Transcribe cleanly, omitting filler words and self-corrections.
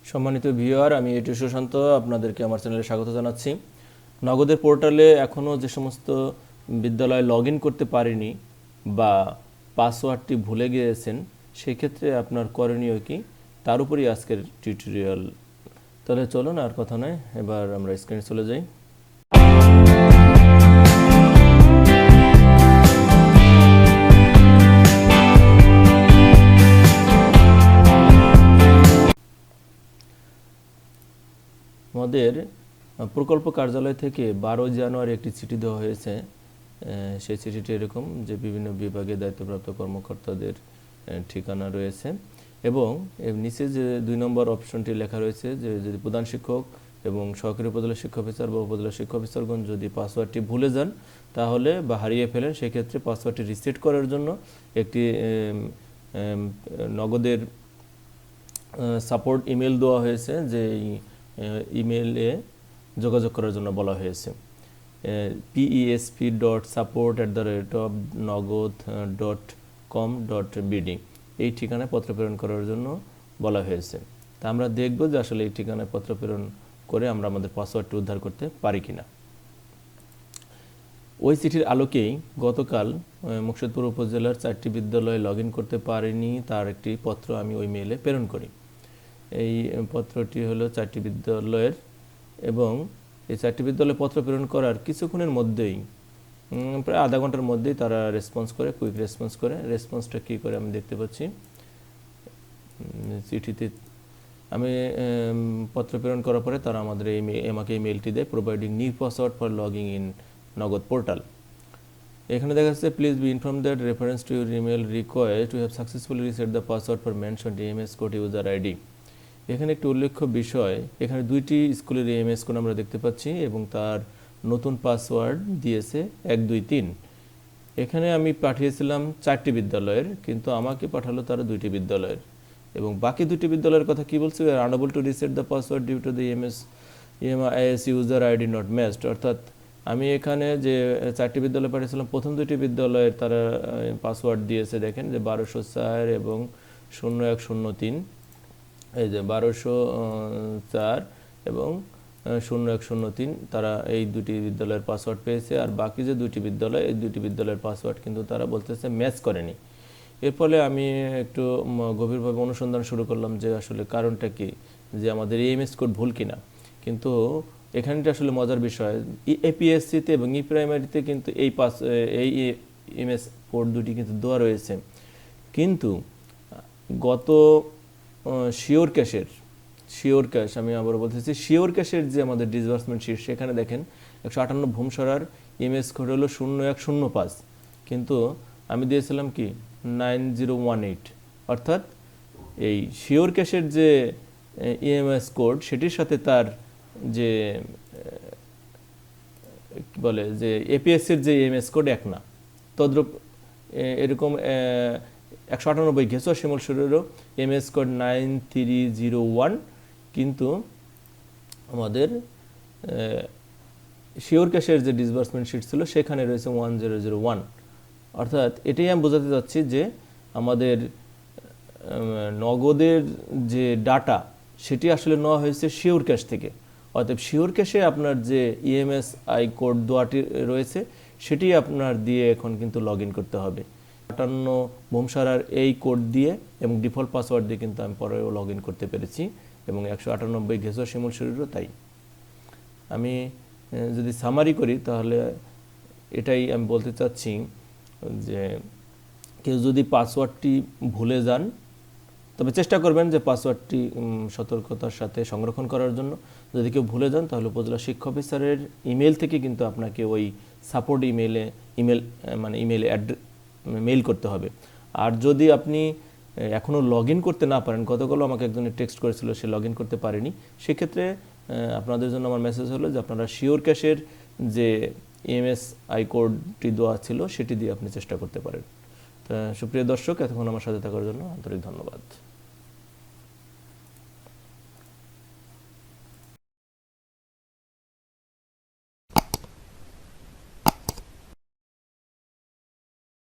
সম্মানিত ভিউয়ার, আমি এটু সুশান্ত আপনাদেরকে আমার চ্যানেলে স্বাগত জানাচ্ছি। নগদের পোর্টালে এখনও যে সমস্ত বিদ্যালয় লগ ইন করতে পারেনি বা পাসওয়ার্ডটি ভুলে গিয়েছেন, সেক্ষেত্রে আপনার করণীয় কি, তার উপরই আজকের টিউটোরিয়াল। তাহলে চলুন আর কথা নয়, এবার আমরা স্ক্রিনে চলে যাই। আমাদের প্রকল্প কার্যালয় থেকে 12 জানুয়ারি একটি চিঠি দেওয়া হয়েছে। সেই চিঠিটি এরকম যে বিভিন্ন বিভাগে দায়িত্বপ্রাপ্ত কর্মকর্তাদের ঠিকানা রয়েছে এবং এর নিচে যে 2 নম্বর অপশনটি লেখা রয়েছে যে যদি প্রধান শিক্ষক এবং সহকারী উপজেলা শিক্ষা অফিসার বা উপজেলা শিক্ষা অফিসারগণ যদি পাসওয়ার্ডটি ভুলে যান তাহলে বা হারিয়ে ফেলেন, সেক্ষেত্রে পাসওয়ার্ডটি রিসেট করার জন্য একটি নগদের সাপোর্ট ইমেল দেওয়া হয়েছে, যে ইমেলে যোগাযোগ করার জন্য বলা হয়েছে। pesp.support@nagod.com.bd এই ঠিকানায় পত্র প্রেরণ করার জন্য বলা হয়েছে। তা আমরা দেখব যে আসলে এই ঠিকানায় পত্র প্রেরণ করে আমরা আমাদের পাসওয়ার্ডটি উদ্ধার করতে পারি কিনা। ওই চিঠির আলোকেই গতকাল মুর্শিদপুর উপজেলার 4টি বিদ্যালয়ে লগ ইন করতে পারেনি তার একটি পত্র আমি ওই মেইলে প্রেরণ করি। এই পত্রটি হলো 4টি বিদ্যালয়ের, এবং এই 4টি বিদ্যালয়ে পত্র প্রেরণ করার কিছুক্ষণের মধ্যেই, প্রায় আধা ঘন্টার মধ্যেই তারা রেসপন্স করে, কুইক রেসপন্স করে। রেসপন্সটা কী করে আমি দেখতে পাচ্ছি চিঠিতে। আমি পত্র প্রেরণ করার পরে তারা আমাকে এই মেইলটি দেয়, providing new password for logging in নগদ পোর্টাল। এখানে দেখা যাচ্ছে please be inform that reference to your email required to have successfully reset the password for mentioned MS code user ID. এখানে একটি উল্লেখ্য বিষয়, এখানে 2টি স্কুলের এমএস কোড আমরা দেখতে পাচ্ছি এবং তার নতুন পাসওয়ার্ড দিয়েছে 123। এখানে আমি পাঠিয়েছিলাম 4টি বিদ্যালয়ের, কিন্তু আমাকে পাঠালো তারা 2টি বিদ্যালয়ের, এবং বাকি 2টি বিদ্যালয়ের কথা কি বলছে, unable to reset the password due to the MIS user ID not matched. অর্থাৎ আমি এখানে যে 4টি বিদ্যালয় পাঠিয়েছিলাম, প্রথম 2টি বিদ্যালয়ের তারা পাসওয়ার্ড দিয়েছে, দেখেন যে 1204 এবং 0103, এই যে 1204 এবং 0103, তারা এই 2টি বিদ্যালয়ের পাসওয়ার্ড পেয়েছে। আর বাকি যে 2টি বিদ্যালয়, এই 2টি বিদ্যালয়ের পাসওয়ার্ড কিন্তু তারা বলতেছে ম্যাচ করেনি। এর ফলে আমি একটু গভীরভাবে অনুসন্ধান শুরু করলাম যে আসলে কারণটা কি, যে আমাদের এমএস কোড ভুল কিনা। কিন্তু এখানটা আসলে মজার বিষয়, এপিএসসিতে এবং ই প্রাইমারিতে কিন্তু এই এমএস কোড দুটি কিন্তু দেওয়া রয়েছে, কিন্তু গত শিওর ক্যাশ, আমি আবার বলতেছি শিওর ক্যাশের যে আমাদের ডিসবার্সমেন্ট শিট, সেখানে দেখেন 158 ভূমসরার এমএস কোড হলো 0105, কিন্তু আমি দিয়েছিলাম কি 9018। অর্থাৎ এই শিওর ক্যাশের যে ইএমএস কোড, সেটির সাথে তার যে বলে যে এপিএসসির যে ইএমএস কোড এক না। তদ্রূপ এরকম 198 ঘেঁচুয়া শিমুল সুরেরও এমএস কোড 9301, কিন্তু আমাদের শিওর ক্যাশের যে ডিসবার্সমেন্ট শিট ছিল সেখানে রয়েছে 1001। অর্থাৎ এটাই আমি বোঝাতে চাচ্ছি যে আমাদের নগদের যে ডাটা, সেটি আসলে নেওয়া হয়েছে শিওর ক্যাশ থেকে। অতএব শিওর ক্যাশে আপনার যে ইএমএসআই কোড দেওয়াটি রয়েছে, সেটি আপনার দিয়ে এখন কিন্তু লগ ইন করতে হবে। 58 ভূমসারার এই কোড দিয়ে এবং ডিফল্ট পাসওয়ার্ড দিয়ে কিন্তু আমি পরেও লগ ইন করতে পেরেছি, এবং 198 ঘেঁচুয়া শিমুল শরীরও তাই। আমি যদি সামারি করি তাহলে এটাই আমি বলতে চাচ্ছি যে কেউ যদি পাসওয়ার্ডটি ভুলে যান, তবে চেষ্টা করবেন যে পাসওয়ার্ডটি সতর্কতার সাথে সংরক্ষণ করার জন্য। যদি কেউ ভুলে যান তাহলে উপজেলা শিক্ষা অফিসারের ইমেল থেকে কিন্তু আপনাকে ওই সাপোর্ট মেইল করতে হবে। আর যদি আপনি এখনও লগ ইন করতে না পারেন, গতকালও আমাকে একজনে টেক্সট করেছিল সে লগ ইন করতে পারেনি, সেক্ষেত্রে আপনাদের জন্য আমার মেসেজ হলো যে আপনারা শিওর ক্যাশের যে এমএসআই কোডটি দেওয়া ছিল সেটি দিয়ে আপনি চেষ্টা করতে পারেন। সুপ্রিয় দর্শক, এতক্ষণ আমার সাথে থাকার জন্য আন্তরিক ধন্যবাদ।